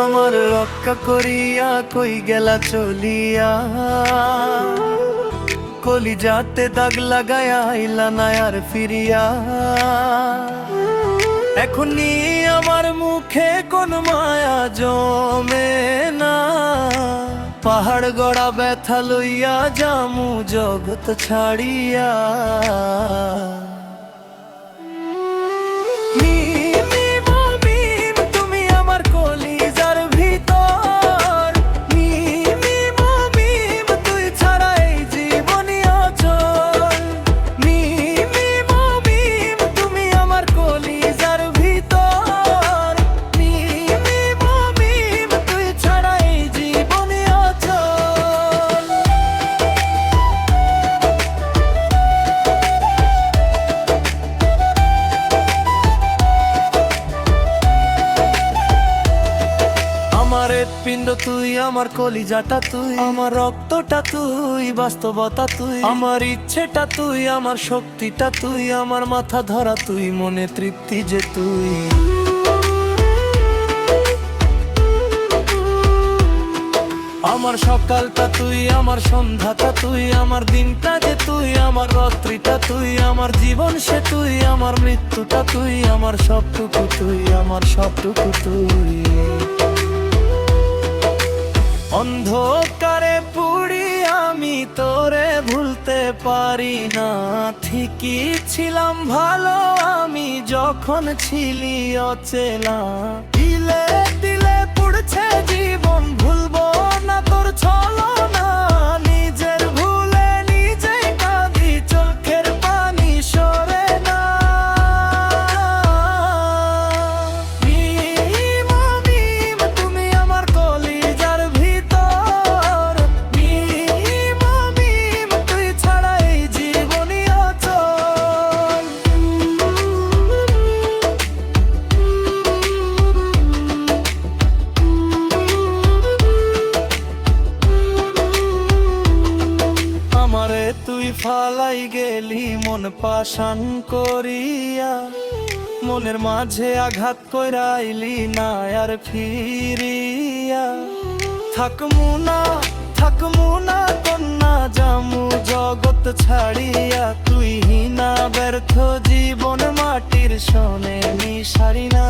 আমার রক্ষা করিয়া কই গেলা চলিয়া, কলিজাতে দাগ লাগায়া আইলা না আর ফিরিয়া। এখনই আমার মুখে কোন মায়া জমে না, পাহাড় গড়া ব্যথা লইয়া জামু জগৎ ছাড়িয়া। আমার হৃৎপিণ্ড তুই, আমার কলিজাটা তুই, আমার রক্তটা তুই, বাস্তবতা তুই, আমার ইচ্ছেটা তুই, আমার শক্তিটা তুই, আমার মাথা ধরা তুই, মনে তৃপ্তি যে তুই। আমার সকালটা তুই, আমার সন্ধ্যাটা তুই, আমার দিনটা যে তুই, আমার রাত্রিটা তুই, আমার জীবন সে তুই, আমার মৃত্যুটা তুই, আমার সবটুকু তুই, আমার সবটুকু তুই। অন্ধকারে পুড়ি আমি তোরে ভুলতে পারি না, ঠিকই ছিলাম ভালো আমি যখন ছিলি অচেনা। দিলে দিলে পুড়ছে জীবন, ভুলবো না তোর ছলনা, নিজের ভুলে নিজে কাঁদি, চোখের পানি সরে না। তুমি আমার কলিজার ভিতর, তুই ছাড়া এই জীবনই অচল। আমারে তুই ফালাই গেলি মন পাশান করিয়া, মনের মাঝে আঘাত কইরাইলি না আর ফিরিয়া। থাকমু না কন্যা জামু জগৎ ছাড়িয়া, তুই হিনা ব্যর্থ জীবন মাটির সনে মিশারি না।